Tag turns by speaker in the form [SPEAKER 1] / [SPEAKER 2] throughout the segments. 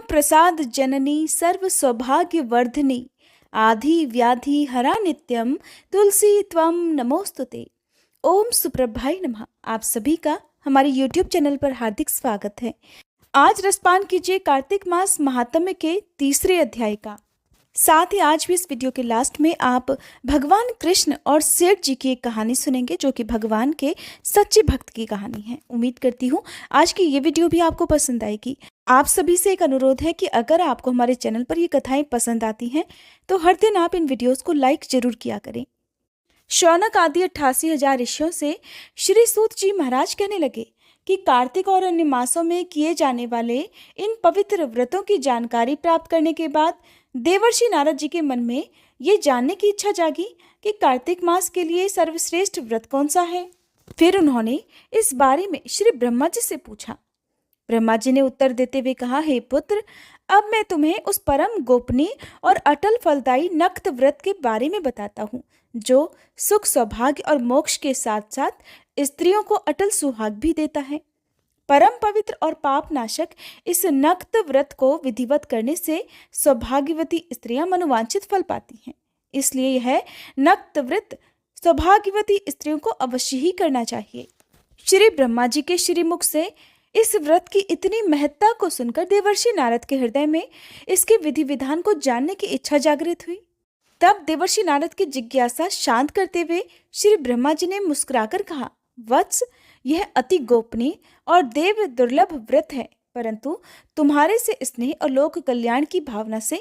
[SPEAKER 1] प्रसाद जननी सर्व सौभाग्य वर्धिनी आधि व्याधि हरा नित्यम तुलसी त्वम नमोस्तुते। ओम सुप्रभाय नमः। आप सभी का हमारे YouTube चैनल पर हार्दिक स्वागत है। आज रसपान कीजिए कार्तिक मास महात्म्य के तीसरे अध्याय का। साथ ही आज भी इस वीडियो के लास्ट में आप भगवान कृष्ण और सेठ जी की एक कहानी सुनेंगे, जो कि भगवान के सच्चे भक्त की कहानी है। उम्मीद करती हूँ आज की ये वीडियो भी आपको पसंद आएगी। आप सभी से एक अनुरोध है कि अगर आपको हमारे चैनल पर ये कथाएं पसंद आती हैं तो हर दिन आप इन वीडियोस को लाइक जरूर किया करें। शौनक आदि 88,000 ऋषियों से श्री सूत जी महाराज कहने लगे कि कार्तिक और अन्य मासों में किए जाने वाले इन पवित्र व्रतों की जानकारी प्राप्त करने के बाद देवर्षि नारद जी के मन में ये जानने की इच्छा जागी कि कार्तिक मास के लिए सर्वश्रेष्ठ व्रत कौन सा है। फिर उन्होंने इस बारे में श्री ब्रह्मा जी से पूछा। ब्रह्मा जी ने उत्तर देते हुए कहा, हे पुत्र, अब मैं तुम्हें उस परम गोपनीय और अटल फलदायी नक्त व्रत के बारे में बताता हूँ, जो सुख सौभाग्य और मोक्ष के साथ साथ स्त्रियों को अटल सुहाग भी देता है। परम पवित्र और पाप नाशक इस नक्त व्रत को विधिवत करने से सौभाग्यवती स्त्रियां मनोवांछित फल पाती हैं। इसलिए यह नक्त व्रत सौभाग्यवती स्त्रियों को अवश्य ही करना चाहिए। श्री ब्रह्मा जी के श्रीमुख से इस व्रत की इतनी महत्ता को सुनकर देवर्षि नारद के हृदय में इसके विधि विधान को जानने की इच्छा जागृत हुई। तब देवर्षि नारद की जिज्ञासा शांत करते हुए श्री ब्रह्मा जी ने मुस्कुराकर कहा, वत्स, यह अति गोपनीय और देव दुर्लभ व्रत है, परंतु तुम्हारे से स्नेह और लोक कल्याण की भावना से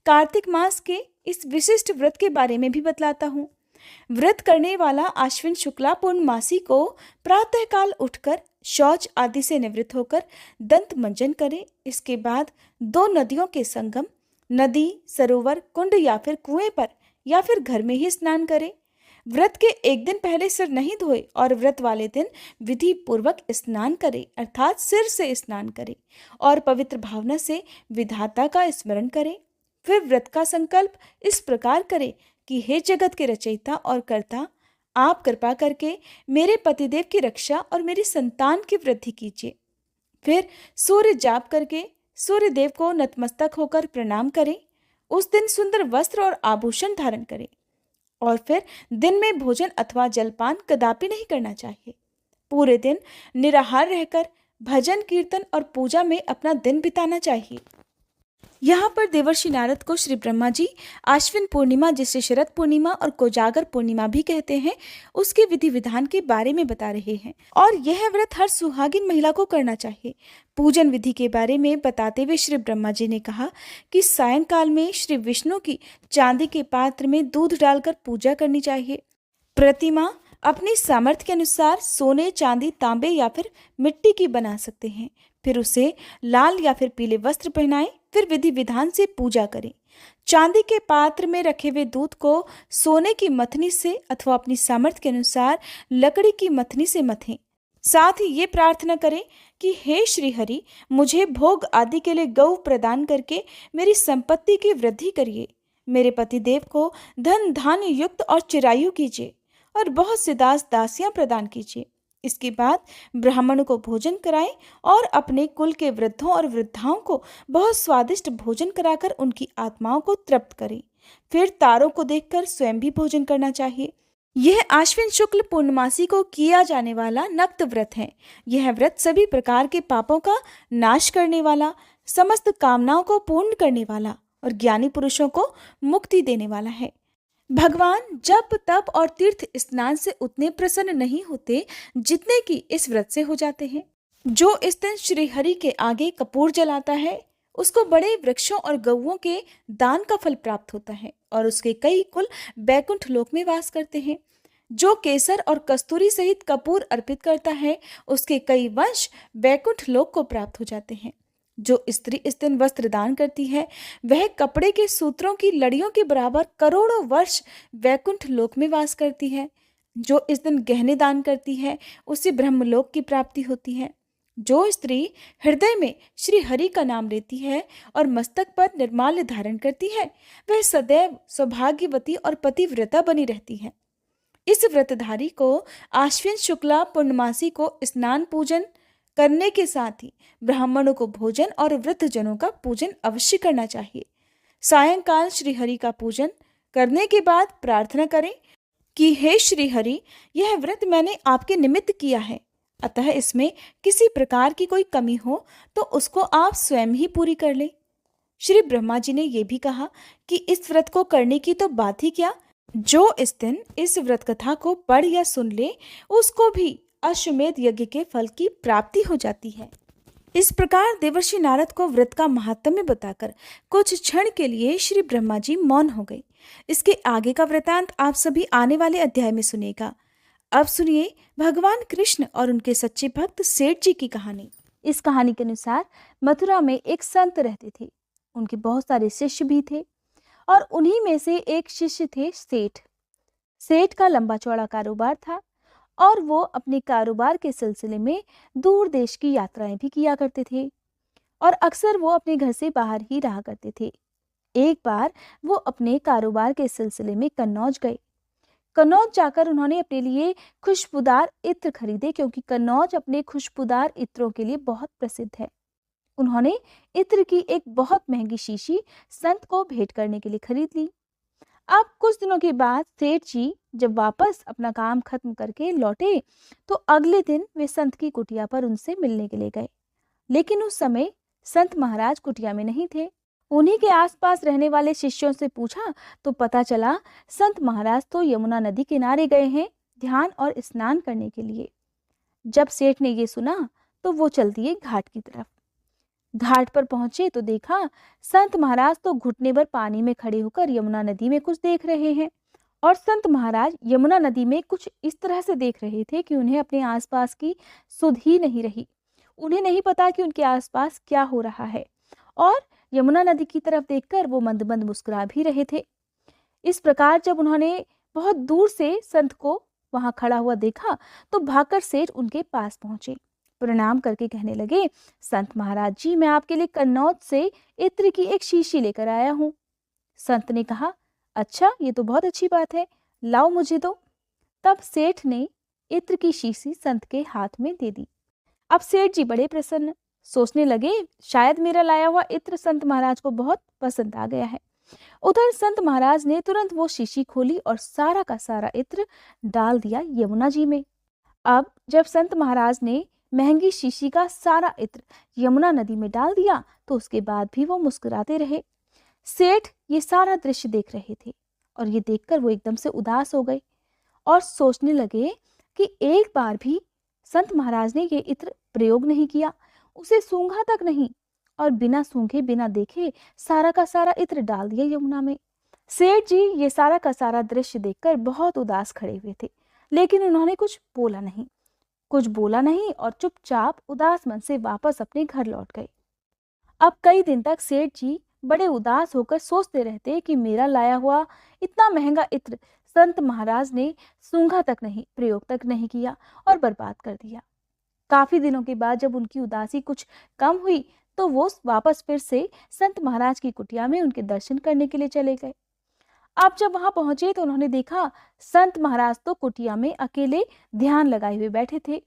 [SPEAKER 1] कार्तिक मास के इस विशिष्ट व्रत के बारे में भी बतलाता हूँ। व्रत करने वाला आश्विन शुक्ला पूर्णमासी को प्रातःकाल उठकर शौच आदि से निवृत्त होकर दंत मंजन करे। इसके बाद 2 नदियों के संगम, नदी, सरोवर, कुंड या फिर कुएं पर या फिर घर में ही स्नान करे। व्रत के एक दिन पहले सिर नहीं धोए और व्रत वाले दिन विधि पूर्वक स्नान करे, अर्थात सिर से स्नान करे और पवित्र भावना से विधाता का स्मरण करे। फिर व्रत का संकल्प इस प्रकार करे कि हे जगत के रचयिता और कर्ता, आप कृपा करके मेरे पतिदेव की रक्षा और मेरी संतान की वृद्धि कीजिए। फिर सूर्य जाप करके सूर्य देव को नतमस्तक होकर प्रणाम करें। उस दिन सुंदर वस्त्र और आभूषण धारण करें और फिर दिन में भोजन अथवा जलपान कदापि नहीं करना चाहिए। पूरे दिन निराहार रहकर भजन कीर्तन और पूजा में अपना दिन बिताना चाहिए। यहाँ पर देवर्षि नारद को श्री ब्रह्मा जी आश्विन पूर्णिमा, जिसे शरद पूर्णिमा और कोजागर पूर्णिमा भी कहते हैं, उसके विधि विधान के बारे में बता रहे हैं और यह व्रत हर सुहागिन महिला को करना चाहिए। पूजन विधि के बारे में बताते हुए श्री ब्रह्मा जी ने कहा कि सायंकाल में श्री विष्णु की चांदी के पात्र में दूध डालकर पूजा करनी चाहिए। प्रतिमा अपनी सामर्थ्य के अनुसार सोने, चांदी, तांबे या फिर मिट्टी की बना सकते हैं। फिर उसे लाल या फिर पीले वस्त्र पहनाएं। फिर विधि विधान से पूजा करें। चांदी के पात्र में रखे हुए दूध को सोने की मथनी से अथवा अपनी सामर्थ्य के अनुसार लकड़ी की मथनी से मथें। साथ ही ये प्रार्थना करें कि हे श्री हरि, मुझे भोग आदि के लिए गौ प्रदान करके मेरी संपत्ति की वृद्धि करिए। मेरे पतिदेव को धन धान्य युक्त और चिरायु कीजिए और बहुत से दास दासियां प्रदान कीजिए। इसके बाद ब्राह्मणों को भोजन कराएं और अपने कुल के वृद्धों और वृद्धाओं को बहुत स्वादिष्ट भोजन कराकर उनकी आत्माओं को तृप्त करें। फिर तारों को देखकर स्वयं भी भोजन करना चाहिए। यह आश्विन शुक्ल पूर्णमासी को किया जाने वाला नक्त व्रत है। यह व्रत सभी प्रकार के पापों का नाश करने वाला, समस्त कामनाओं को पूर्ण करने वाला और ज्ञानी पुरुषों को मुक्ति देने वाला है। भगवान जप, तप और तीर्थ स्नान से उतने प्रसन्न नहीं होते जितने कि इस व्रत से हो जाते हैं। जो इस दिन श्री हरि के आगे कपूर जलाता है, उसको बड़े वृक्षों और गौओं के दान का फल प्राप्त होता है और उसके कई कुल बैकुंठ लोक में वास करते हैं। जो केसर और कस्तूरी सहित कपूर अर्पित करता है, उसके कई वंश बैकुंठ लोक को प्राप्त हो जाते हैं। जो स्त्री इस दिन वस्त्र दान करती है, वह कपड़े के सूत्रों की लड़ियों के बराबर करोड़ों वर्ष वैकुंठ लोक में वास करती है। जो इस दिन गहने दान करती है, उसे ब्रह्मलोक की प्राप्ति होती है। जो स्त्री हृदय में श्री हरि का नाम लेती है और मस्तक पर निर्माल्य धारण करती है, वह सदैव सौभाग्यवती और पतिव्रता बनी रहती है। इस व्रतधारी को आश्विन शुक्ला पूर्णमासी को स्नान, पूजन, करने के साथ ही ब्राह्मणों को भोजन और वृद्धजनों का पूजन अवश्य करना चाहिए। सायंकाल श्री हरि का पूजन करने के बाद प्रार्थना करें कि हे श्री हरि, यह व्रत मैंने आपके निमित्त किया है, अतः इसमें किसी प्रकार की कोई कमी हो तो उसको आप स्वयं ही पूरी कर लें। श्री ब्रह्मा जी ने यह भी कहा कि इस व्रत को करने की तो बात ही क्या, जो इस दिन इस व्रत कथा को पढ़ या सुन ले उसको भी अश्वमेध यज्ञ के फल की प्राप्ति हो जाती है। इस प्रकार देवर्षि नारद को व्रत का महात्म्य बताकर कुछ क्षण के लिए श्री ब्रह्मा जी मौन हो गए। इसके आगे का वृतांत आप सभी आने वाले अध्याय में सुनेगा। अब सुनिए भगवान कृष्ण और उनके सच्चे भक्त सेठ जी की कहानी। इस कहानी के अनुसार मथुरा में एक संत रहते थे। उनके बहुत सारे शिष्य भी थे और उन्हीं में से एक शिष्य थे सेठ। सेठ का लंबा चौड़ा कारोबार था और वो अपने कारोबार के सिलसिले में दूर देश की यात्राएं भी किया करते थे और अक्सर वो अपने घर से बाहर ही रहा करते थे। एक बार वो अपने कारोबार के सिलसिले में कन्नौज गए। कन्नौज जाकर उन्होंने अपने लिए खुशबूदार इत्र खरीदे, क्योंकि कन्नौज अपने खुशबूदार इत्रों के लिए बहुत प्रसिद्ध है। उन्होंने इत्र की एक बहुत महंगी शीशी संत को भेंट करने के लिए खरीद ली। अब कुछ दिनों के बाद सेठ जी जब वापस अपना काम खत्म करके लौटे तो अगले दिन वे संत की कुटिया पर उनसे मिलने के लिए गए, लेकिन उस समय संत महाराज कुटिया में नहीं थे। उन्हीं के आसपास रहने वाले शिष्यों से पूछा तो पता चला संत महाराज तो यमुना नदी किनारे गए हैं ध्यान और स्नान करने के लिए। जब सेठ ने ये सुना तो वो चल दिए घाट की तरफ। घाट पर पहुंचे तो देखा संत महाराज तो घुटने भर पानी में खड़े होकर यमुना नदी में कुछ देख रहे हैं और संत महाराज यमुना नदी में कुछ इस तरह से देख रहे थे कि उन्हें अपने आसपास की सुध ही नहीं रही। उन्हें नहीं पता कि उनके आसपास क्या हो रहा है और यमुना नदी की तरफ देखकर वो मंद मंद मुस्कुरा भी रहे थे। इस प्रकार जब उन्होंने बहुत दूर से संत को वहां खड़ा हुआ देखा तो भागकर सेठ उनके पास पहुंचे। प्रणाम करके कहने लगे, संत महाराज जी, मैं आपके लिए कन्नौज से इत्र की एक शीशी लेकर आया हूँ। संत ने कहा, अच्छा, ये तो बहुत अच्छी बात है, लाओ मुझे दो। तब सेठ ने इत्र की शीशी संत के हाथ में दे दी। अब सेठ जी बड़े प्रसन्न, सोचने लगे शायद मेरा लाया हुआ इत्र संत महाराज को बहुत पसंद आ गया है। उधर संत महाराज ने तुरंत वो शीशी खोली और सारा का सारा इत्र डाल दिया यमुना जी में। अब जब संत महाराज ने महंगी शीशी का सारा इत्र यमुना नदी में डाल दिया तो उसके बाद भी वो मुस्कुराते रहे। सेठ ये सारा दृश्य देख रहे थे और ये देखकर वो एकदम से उदास हो गए और सोचने लगे कि एक बार भी संत महाराज ने ये इत्र प्रयोग नहीं किया, उसे सूंघा तक नहीं और बिना सूंघे बिना देखे सारा का सारा इत्र डाल दिया यमुना में। सेठ जी ये सारा का सारा दृश्य देखकर बहुत उदास खड़े हुए थे, लेकिन उन्होंने कुछ बोला नहीं और चुपचाप उदास मन से वापस अपने घर लौट गए। अब कई दिन तक सेठ जी बड़े उदास होकर सोचते रहते कि मेरा लाया हुआ इतना महंगा इत्र संत महाराज ने सूंघा तक नहीं, प्रयोग तक नहीं किया और बर्बाद कर दिया। काफी दिनों के बाद जब उनकी उदासी कुछ कम हुई तो वो वापस फिर से संत महाराज की कुटिया में उनके दर्शन करने के लिए चले गए। अब जब वहां पहुंचे तो उन्होंने देखा संत महाराज तो कुटिया में अकेले ध्यान लगाए हुए बैठे थे,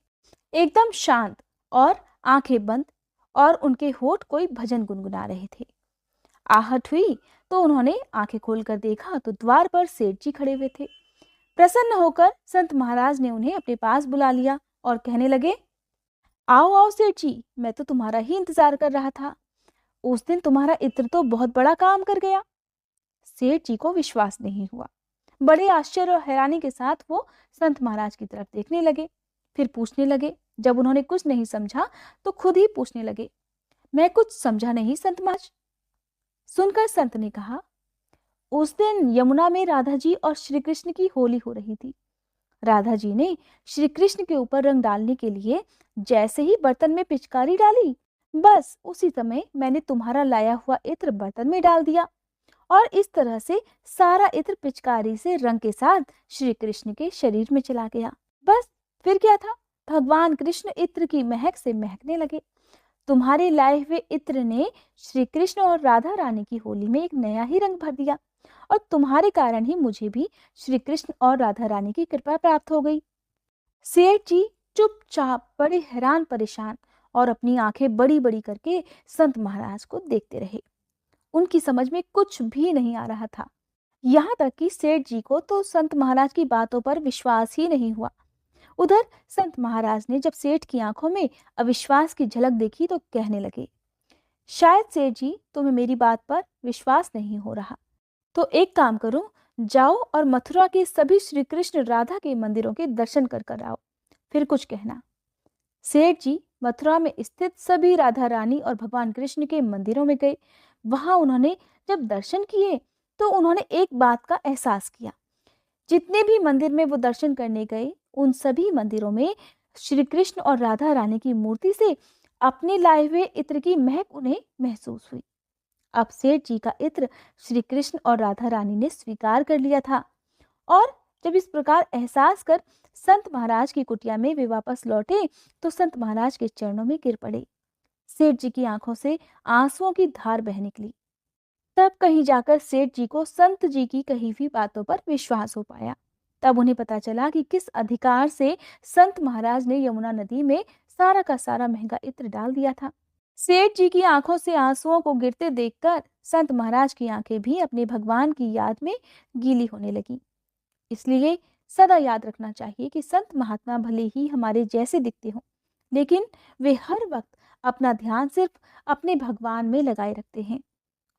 [SPEAKER 1] एकदम शांत और आंखें बंद, और उनके होठ कोई भजन गुनगुना रहे थे। आहट हुई तो उन्होंने आंखें खोलकर देखा तो द्वार पर सेठ जी खड़े हुए थे। प्रसन्न होकर संत महाराज ने उन्हें अपने पास बुला लिया और कहने लगे, आओ आओ सेठ जी, मैं तो तुम्हारा ही इंतजार कर रहा था। उस दिन तुम्हारा इत्र तो बहुत बड़ा काम कर गया। सेठ जी को विश्वास नहीं हुआ। बड़े आश्चर्य और हैरानी के साथ वो संत महाराज की तरफ देखने लगे, फिर पूछने लगे। जब उन्होंने कुछ नहीं समझा तो खुद ही पूछने लगे, मैं कुछ समझा नहीं संत महाराज। सुनकर संत ने कहा, उस दिन यमुना में राधा जी और श्री कृष्ण की होली हो रही थी। राधा जी ने श्री कृष्ण के ऊपर रंग डालने के लिए जैसे ही बर्तन में पिचकारी डाली, बस उसी समय मैंने तुम्हारा लाया हुआ इत्र बर्तन में डाल दिया और इस तरह से सारा इत्र पिचकारी से रंग के साथ श्री कृष्ण के शरीर में चला गया। बस फिर क्या था, भगवान कृष्ण इत्र की महक से महकने लगे। तुम्हारे लाए हुए इत्र ने श्री कृष्ण और राधा रानी की होली में एक नया ही रंग भर दिया और तुम्हारे कारण ही मुझे भी श्री कृष्ण और राधा रानी की कृपा प्राप्त हो गई। सेठ जी चुपचाप बड़े हैरान परेशान और अपनी आंखें बड़ी बड़ी करके संत महाराज को देखते रहे। उनकी समझ में कुछ भी नहीं आ रहा था। यहाँ तक कि सेठ जी को तो संत महाराज की बातों पर विश्वास ही नहीं हुआ। उधर संत महाराज ने जब सेठ की आंखों में अविश्वास की झलक देखी तो कहने लगे, शायद सेठ जी तुम्हें मेरी बात पर विश्वास नहीं हो रहा, तो एक काम करो, जाओ और मथुरा के सभी श्री कृष्ण राधा के मंदिरों के दर्शन कर कर आओ, फिर कुछ कहना। सेठ जी मथुरा में स्थित सभी राधा रानी और भगवान कृष्ण के मंदिरों में गए। वहां उन्होंने जब दर्शन किए तो उन्होंने एक बात का एहसास किया। जितने भी मंदिर में वो दर्शन करने गए, उन सभी मंदिरों में श्री कृष्ण और राधा रानी की मूर्ति से अपने लाए हुए इत्र की महक उन्हें महसूस हुई। अब सेठ जी का इत्र श्री कृष्ण और राधा रानी ने स्वीकार कर लिया था, और जब इस प्रकार एहसास कर संत महाराज की कुटिया में वे वापस लौटे तो संत महाराज के चरणों में गिर पड़े। सेठ जी की आंखों से आंसुओं की धार बह निकली। तब कहीं जाकर सेठ जी को संत जी की कही हुई बातों पर विश्वास हो पाया। तब उन्हें पता चला कि किस अधिकार से संत महाराज ने यमुना नदी में सारा का सारा महंगा इत्र डाल दिया था। सेठ जी की आंखों से आंसुओं को गिरते देखकर संत महाराज की आंखें भी अपने भगवान की याद में गीली होने लगी। इसलिए सदा याद रखना चाहिए कि संत महात्मा भले ही हमारे जैसे दिखते हों, लेकिन वे हर वक्त अपना ध्यान सिर्फ अपने भगवान में लगाए रखते हैं।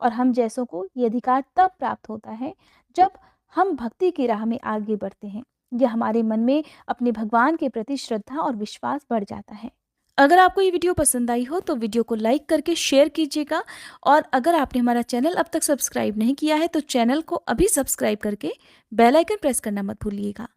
[SPEAKER 1] और हम जैसों को ये अधिकार तब प्राप्त होता है जब हम भक्ति की राह में आगे बढ़ते हैं या हमारे मन में अपने भगवान के प्रति श्रद्धा और विश्वास बढ़ जाता है। अगर आपको ये वीडियो पसंद आई हो तो वीडियो को लाइक करके शेयर कीजिएगा, और अगर आपने हमारा चैनल अब तक सब्सक्राइब नहीं किया है तो चैनल को अभी सब्सक्राइब करके बेल आइकन प्रेस करना मत भूलिएगा।